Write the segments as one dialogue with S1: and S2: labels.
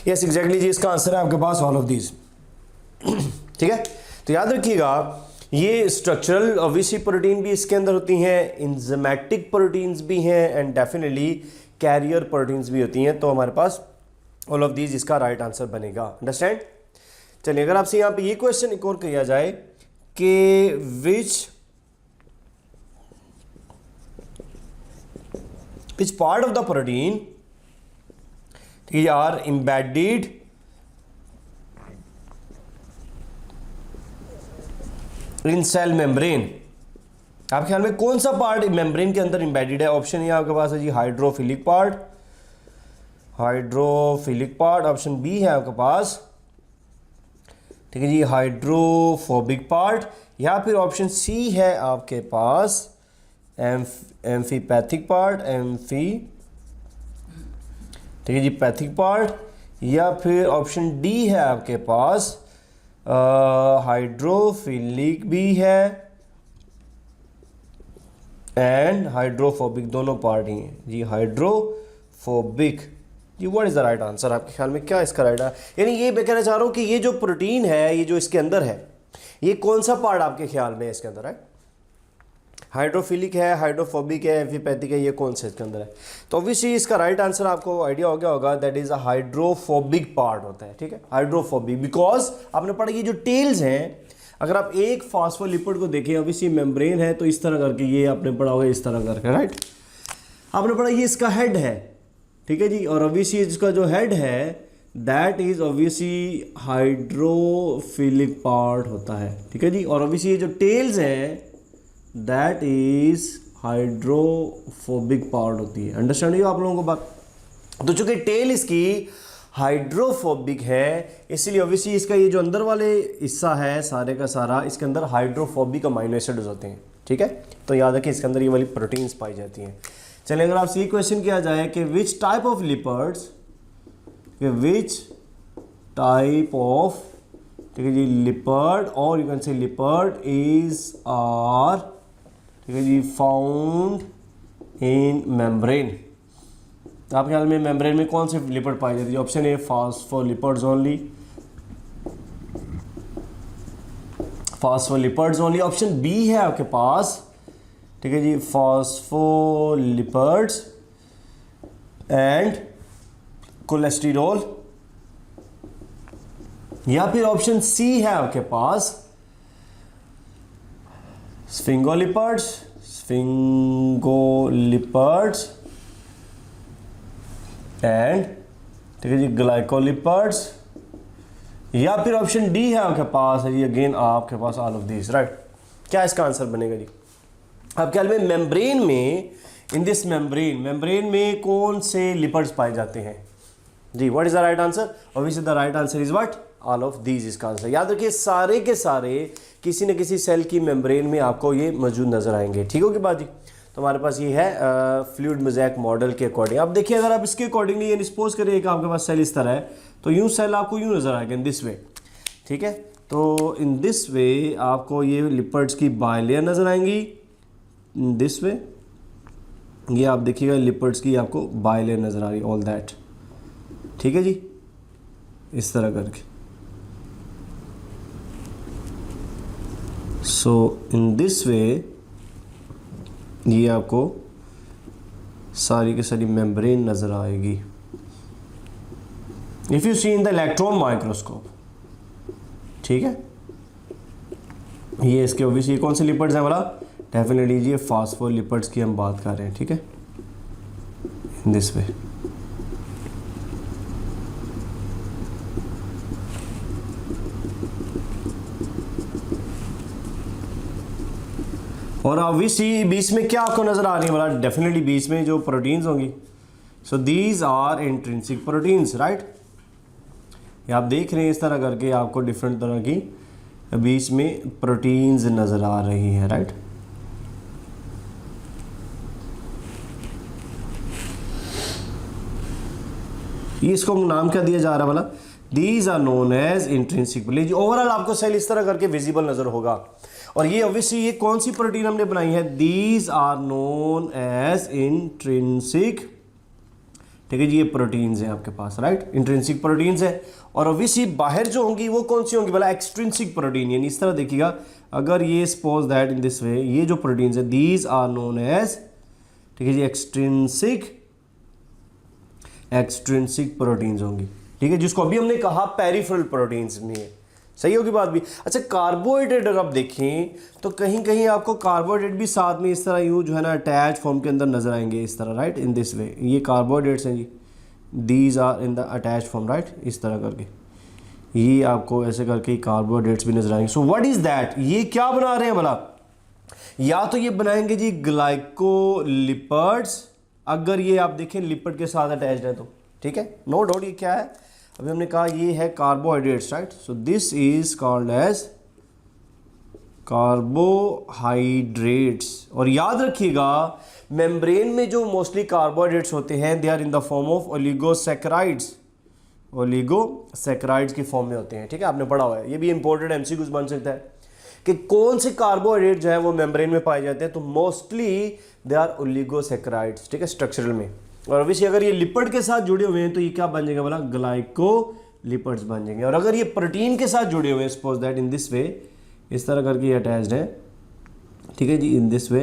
S1: Yes exactly जी, इसका answer है आपके पास ऑल ऑफ दीज। ठीक है, तो याद रखिएगा ये स्ट्रक्चरल ऑब्वियसली प्रोटीन भी इसके अंदर होती हैं, इंजाइमेटिक प्रोटीन्स भी हैं एंड डेफिनेटली कैरियर प्रोटीन्स भी होती हैं। तो हमारे पास ऑल ऑफ दीज इसका राइट आंसर बनेगा। अंडरस्टैंड। चलिए, अगर आपसे यहाँ पे ये क्वेश्चन एक और किया जाए कि which part of the protein are embedded in cell membrane, आपके ख्याल में कौन सा पार्ट मेम्ब्रेन के अंदर एम्बेडेड है? ऑप्शन ये आपके पास है जी hydrophilic part, hydrophilic part. Option B है आपके पास, ठीक है जी, हाइड्रोफोबिक पार्ट, या फिर ऑप्शन सी है आपके पास एम्फीपैथिक पार्ट, ठीक है जी, पैथिक पार्ट, या फिर ऑप्शन डी है आपके पास हाइड्रोफिलिक भी है एंड हाइड्रोफोबिक, दोनों पार्ट ही हैं जी, हाइड्रोफोबिक जी। What is the right answer? आपके ख्याल में क्या इसका राइट है? यानी ये मैं कहना चाह रहा हूं कि ये जो प्रोटीन है, ये जो इसके अंदर है, ये कौन सा पार्ट आपके ख्याल में है इसके अंदर है? हाइड्रोफिलिक है, हाइड्रोफोबिक है, एम्फीपैथिक है, ये कौन सा इसके अंदर है? तो ऑब्वियसली इसका राइट आंसर आपको आइडिया हो गया होगा, that is a hydrophobic part होता है। ठीक है, हाइड्रोफोबिक, बिकॉज आपने पढ़ा ये जो टेल्स हैं, अगर आप एक फॉस्फोलिपिड को देखें, ऑब्वियसली मेम्ब्रेन है तो इस तरह करके, ये आपने पढ़ा होगा इस तरह करके, राइट? आपने पढ़ा ये इसका हेड है, ठीक है जी, और ऑब्वियसली इसका जो हेड है that is obviously hydrophilic part होता है, ठीक है जी, और ऑब्वियसली ये जो टेल्स हैं दैट इज हाइड्रोफोबिक पार्ट होती है। अंडरस्टैंड हो आप लोगों को बात? तो चूंकि टेल इसकी हाइड्रोफोबिक है, इसलिए ऑब्वियसली इसका ये जो अंदर वाले हिस्सा है सारे का सारा, इसके अंदर हाइड्रोफोबिक अमाइनो एसिड्स होते हैं। ठीक है, तो याद रखिए इसके अंदर ये वाली प्रोटीन्स पाई जाती हैं। चलिए, अगर आपसे ये क्वेश्चन किया जाए कि which type of lipids, which type of, ठीक है जी, लिपर्ड, और you can say lipid is are, ठीक है जी, फाउंड इन मेम्ब्रेन। तो आपके ख्याल में मेम्ब्रेन में कौन से लिपर्ड पाई जाती है? Option A phospholipids only, phospholipids only. Option B है आपके पास, ठीक है जी, फॉस्फोलिपिड्स एंड कोलेस्टेरॉल, या फिर ऑप्शन सी है आपके पास स्फिंगोलिपिड्स एंड, ठीक है जी, ग्लाइकोलिपिड्स, या फिर ऑप्शन डी है आपके पास है जी, अगेन आपके पास ऑल ऑफ दिस, राइट? क्या इसका आंसर बनेगा जी? आपके ख्याल में मेम्ब्रेन में, इन दिस मेम्ब्रेन में कौन से लिपिड्स पाए जाते हैं जी? What is the right answer? Obviously the right answer is what? All of these इसका आंसर। याद रखिए सारे के सारे किसी न किसी सेल की मेम्ब्रेन में आपको ये मौजूद नजर आएंगे। ठीक होगी बात जी? तो हमारे पास ये है फ्लूइड मोज़ेक मॉडल के अकॉर्डिंग। अब देखिए, अगर आप इसके अकॉर्डिंगली ये सपोज करिए कि आपके पास सेल इस तरह है, तो यूँ सेल आपको यूँ नज़र आएगा इन दिस वे। ठीक है, तो इन दिस वे आपको ये लिपिड्स की बायलेयर नज़र आएंगी, इन दिस वे ये आप देखिएगा लिपिड्स की आपको बायलेयर नज़र आ रही, ऑल दैट। ठीक है जी, इस तरह करके। सो इन दिस वे ये आपको सारी की सारी मेम्ब्रेन नज़र आएगी। If you see in the electron microscope, ठीक है, ये इसके ऑब्वियसली कौन से लिपिड्स हैं बोला? डेफिनेटली ये फॉस्फोलिपिड्स की हम बात कर रहे हैं। ठीक है, इन दिस वे। और ऑब्वियसली बीच में क्या आपको नज़र आ रही है बोला? डेफिनेटली बीच में जो प्रोटीन्स होंगी, so these are intrinsic proteins, right? ये आप देख रहे हैं इस तरह करके आपको डिफरेंट तरह की बीच में प्रोटीन्स नज़र आ रही हैं, राइट? ये इसको नाम क्या दिया जा रहा है बोला? These are known as intrinsic. Overall आपको सेल इस तरह करके विजिबल नज़र होगा। और ये ऑब्वियसली ये कौन सी प्रोटीन हमने बनाई है? These are known as intrinsic ठीक है जी, ये प्रोटीन्स हैं आपके पास, राइट, इंट्रिंसिक प्रोटीन्स है। और ऑब्वियसली बाहर जो होंगी वो कौन सी होंगी, बोला एक्सट्रिंसिक प्रोटीन, यानी इस तरह देखिएगा, अगर ये suppose that in this way, ये जो प्रोटीन्स है दीज आर नोन एज, ठीक है जी, एक्सट्रिंसिक प्रोटीन्स होंगी, ठीक है, जिसको अभी हमने कहा पेरिफेरल प्रोटीन्स में है। सही होगी बात भी। अच्छा, कार्बोहाइड्रेट अगर आप देखें तो कहीं कहीं आपको कार्बोहाइड्रेट भी साथ में इस तरह यूँ जो है ना अटैच फॉर्म के अंदर नजर आएंगे इस तरह, राइट, इन दिस वे, ये कार्बोहाइड्रेट्स हैं जी, these are in the attach form, right, इस तरह करके ये आपको ऐसे करके कार्बोहाइड्रेट्स भी नजर आएंगे। सो व्हाट इज दैट, ये क्या बना रहे हैं भला, या तो ये बनाएंगे जी ग्लाइकोलिपिड्स, अगर ये आप देखें लिपिड के साथ अटैच्ड है तो, ठीक है, नो डाउट। ये क्या है, अभी हमने कहा ये है carbohydrates, right, so this is called as carbohydrates. और याद रखिएगा मेम्ब्रेन में जो मोस्टली कार्बोहाइड्रेट्स होते हैं they are in the form of oligosaccharides, oligosaccharides की फॉर्म में होते हैं, ठीक है, आपने पढ़ा हुआ है, ये भी इंपॉर्टेंट एमसीक्यूज बन सकता है कि कौन से कार्बोहाइड्रेट जो है वो मेम्ब्रेन में पाए जाते हैं, तो मोस्टली दे आर ओलिगोसैकेराइड्स, ठीक है, स्ट्रक्चरल में। और ऑब्वियसली अगर ये लिपिड के साथ जुड़े हुए हैं तो ये क्या बन जाएगा बोला, ग्लाइकोलिपिड्स बन जाएंगे। और अगर ये प्रोटीन के साथ जुड़े हुए हैं, suppose that in this way, इस तरह करके ये अटैच्ड है, ठीक है जी, इन दिस वे,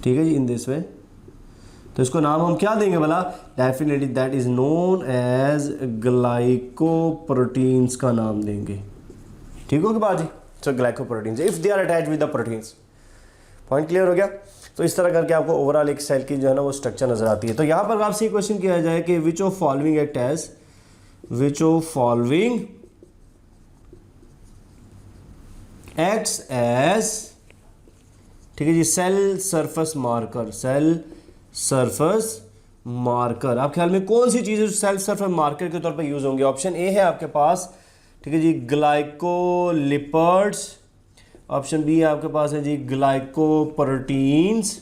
S1: ठीक है जी, इन दिस वे, तो इसको नाम हम क्या देंगे बोला, definitely that is known as glycoproteins का नाम देंगे, ठीक होगी बात जी। So glycoproteins if they are attached with the proteins, point clear हो गया। तो इस तरह करके आपको ओवरऑल एक सेल की जो है ना वो स्ट्रक्चर नजर आती है। तो यहाँ पर आपसे क्वेश्चन किया जाए कि which of following act as, which of following acts as, ठीक है जी, cell surface marker, cell surface marker, आप ख्याल में कौन सी चीज़ है जो सेल सरफेस मार्कर के तौर पर यूज होंगे। ऑप्शन ए है आपके पास, ठीक है जी, ग्लाइकोलिपिड्स, ऑप्शन बी आपके पास है जी ग्लाइकोप्रोटीन्स,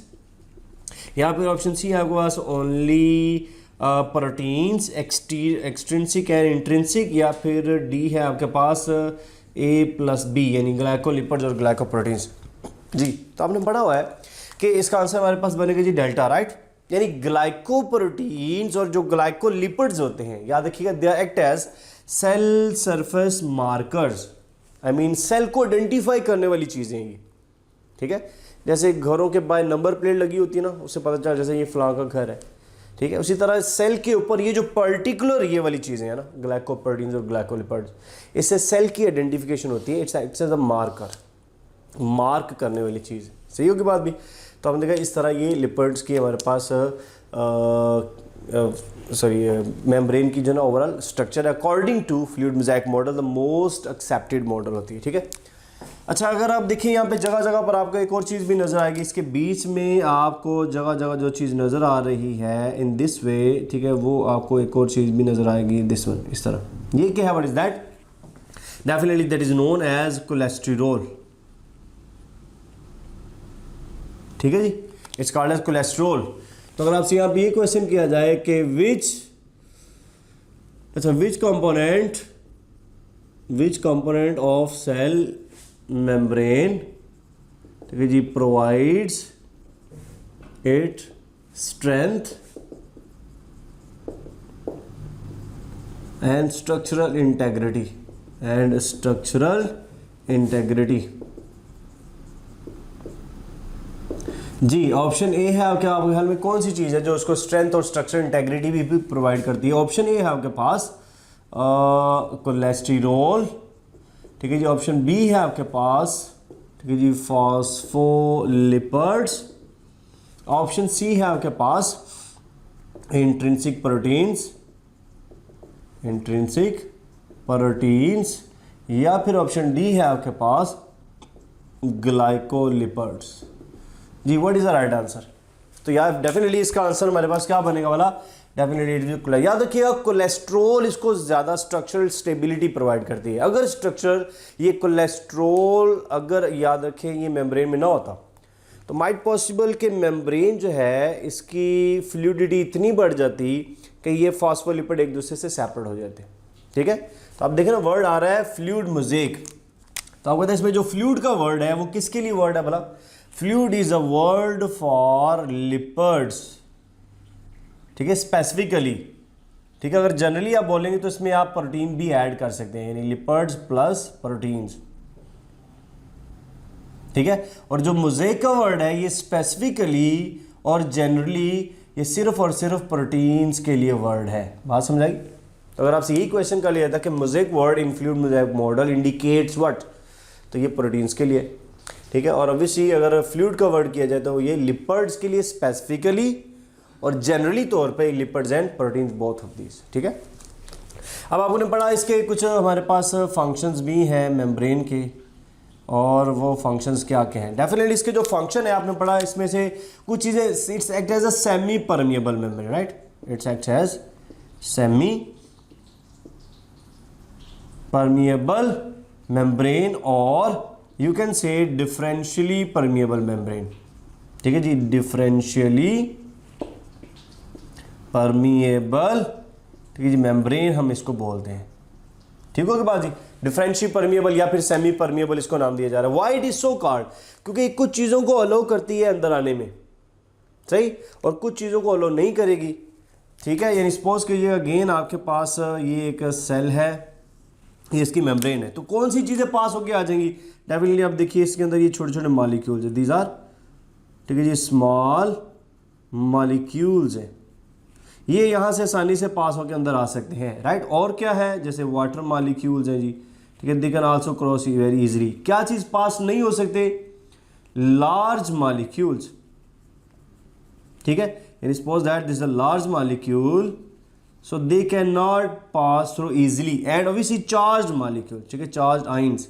S1: या फिर ऑप्शन सी है आपके पास only proteins, extrinsic and intrinsic, या फिर डी है आपके पास A+B यानी ग्लाइकोलिपिड्स और ग्लाइकोप्रोटीन्स। जी, तो आपने पढ़ा हुआ है कि इसका आंसर हमारे पास बनेगा जी डेल्टा, राइट, यानी ग्लाइकोप्रोटीन्स और जो ग्लाइकोलिपिड्स होते हैं, याद रखिएगा, they act as cell surface markers, I mean cell को आइडेंटिफाई करने वाली चीज़ें ये, ठीक है, जैसे घरों के बाय नंबर प्लेट लगी होती है ना, उससे पता चला जैसे ये फलां का घर है, ठीक है, उसी तरह सेल के ऊपर ये जो पर्टिकुलर ये वाली चीज़ें हैं ना, ग्लाइकोप्रोटीन्स और ग्लाइकोलिपिड्स, इससे सेल की आइडेंटिफिकेशन होती है, it's as a marker, mark करने वाली चीज़। सही होगी बात भी। तो हमने देखा इस तरह ये लिपिड्स की हमारे पास मेम्ब्रेन की जो ना overall structure according to fluid mosaic model the most accepted model होती है, ठीक है। अच्छा, अगर आप देखिए यहाँ पे जगह जगह पर आपको एक और चीज़ भी नज़र आएगी, इसके बीच में आपको जगह जगह जो चीज़ नज़र आ रही है इन दिस वे, ठीक है, वो आपको एक और चीज़ भी नज़र आएगी दिस वन, इस तरह, ये क्या है, what is that, definitely that is known as cholesterol, ठीक है जी, इट्स कॉल्ड एज कोलेस्ट्रॉल। तो अगर आपसे यहाँ पे ये क्वेश्चन किया जाए कि which component of cell membrane, ठीक है जी, provides it strength and structural integrity, जी, ऑप्शन ए है आपके ख्याल में कौन सी चीज़ है जो उसको स्ट्रेंथ और स्ट्रक्चरल इंटेग्रिटी भी प्रोवाइड करती है। ऑप्शन ए है आपके पास कोलेस्टेरोल, ठीक है जी, ऑप्शन बी है आपके पास, ठीक है जी, फॉस्फोलिपिड्स, ऑप्शन सी है आपके पास इंट्रिंसिक प्रोटीन्स, या फिर ऑप्शन डी है आपके पास ग्लाइकोलिपिड्स। जी, what is the right answer. तो यार डेफिनेटली इसका आंसर हमारे पास क्या बनेगा वाला, डेफिनेटली याद रखिएगा कोलेस्ट्रोल इसको ज़्यादा स्ट्रक्चरल स्टेबिलिटी प्रोवाइड करती है। अगर स्ट्रक्चर ये कोलेस्ट्रोल अगर याद रखें ये मेम्ब्रेन में ना होता तो माइट पॉसिबल कि मेम्ब्रेन जो है इसकी फ्लूइडिटी इतनी बढ़ जाती कि ये फॉस्फोलिपिड एक दूसरे से सेपरेट हो जाते, ठीक है। तो आप देखें ना वर्ड आ रहा है फ्लूइड मोज़ेक, तो आप कहते हैं इसमें जो फ्लूइड का वर्ड है वो किसके लिए वर्ड है भला, fluid is a word for lipids, ठीक है, स्पेसिफिकली। ठीक है, अगर जनरली आप बोलेंगे तो इसमें आप प्रोटीन भी ऐड कर सकते हैं, यानी लिपिड्स प्लस प्रोटीन्स। ठीक है, और जो मोज़ेक का वर्ड है ये स्पेसिफिकली और जनरली ये सिर्फ और सिर्फ प्रोटीन्स के लिए वर्ड है। बात समझाई? तो अगर आपसे यही क्वेश्चन कर लिया था कि mosaic word include mosaic model indicates what, तो ये प्रोटीन्स के लिए। ठीक है, और ऑब्वियसली अगर फ्लूइड का वर्ड किया जाए तो ये लिपिड्स के लिए स्पेसिफिकली और जनरली तौर पे lipids and proteins both of these. ठीक है, अब आपने पढ़ा इसके कुछ हमारे पास फंक्शंस भी हैं मेम्ब्रेन के, और वो फंक्शंस क्या क्या हैं। डेफिनेटली इसके जो फंक्शन है आपने पढ़ा, इसमें से कुछ चीज़ें, it's act as a semi permeable membrane, right, it's act as semi permeable membrane, और you can say differentially permeable membrane. ठीक है जी, डिफरेंशियली परमिएबल, ठीक है जी, मेम्ब्रेन हम इसको बोलते हैं। ठीक हो गया बात जी, डिफरेंशियल परमिएबल या फिर सेमी परमिएबल इसको नाम दिया जा रहा है। Why it is so called? क्योंकि कुछ चीज़ों को अलो करती है अंदर आने में, सही, और कुछ चीज़ों को अलो नहीं करेगी। ठीक है, यानी सपोज कीजिए अगेन आपके पास ये एक सेल है, ये इसकी मेम्ब्रेन है, तो कौन सी चीज़ें पास होके आ जाएंगी? डेफिनेटली आप देखिए इसके अंदर ये छोटे छोटे मॉलिक्यूल्स है, दीज आर, ठीक है जी, स्मॉल मॉलिक्यूल्स है, ये यहाँ से आसानी से पास होकर अंदर आ सकते हैं, राइट। और क्या है, जैसे वाटर मॉलिक्यूल्स हैं जी, ठीक है, they can also cross very easily. क्या चीज़ पास नहीं हो सकते? Large molecules. ठीक है, यानी suppose that this is a large molecule, so they can not pass through easily, and obviously charge molecule, ठीक है, चार्ज आइंस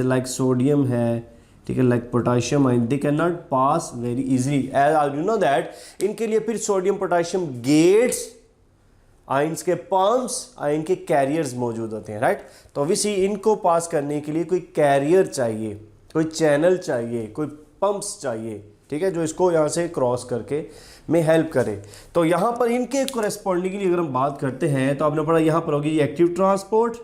S1: लाइक सोडियम है, ठीक है, like potassium ion, they can not pass very easily, as you know that इनके लिए फिर sodium potassium gates, ions के pumps, ion के कैरियर्स मौजूद होते हैं, राइट। तो ऑब्वियसली इनको पास करने के लिए कोई कैरियर चाहिए, कोई चैनल चाहिए, कोई पंप्स चाहिए, ठीक है, जो इसको यहाँ से क्रॉस करके में हेल्प करे। तो यहाँ पर इनके कोरेस्पॉन्डिंगली अगर हम बात करते हैं तो आपने पढ़ा यहाँ पर होगी एक्टिव ट्रांसपोर्ट,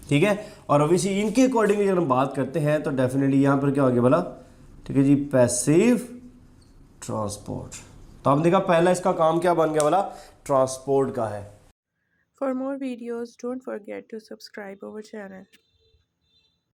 S1: ठीक है, और ऑब्वियसली इनके अकॉर्डिंगली अगर हम बात करते हैं तो डेफिनेटली यहाँ पर क्या हो गया बोला, ठीक है जी, पैसिव ट्रांसपोर्ट। तो आपने देखा पहला इसका काम क्या बन गया बोला, ट्रांसपोर्ट का है।
S2: For more videos, don't forget to subscribe our channel.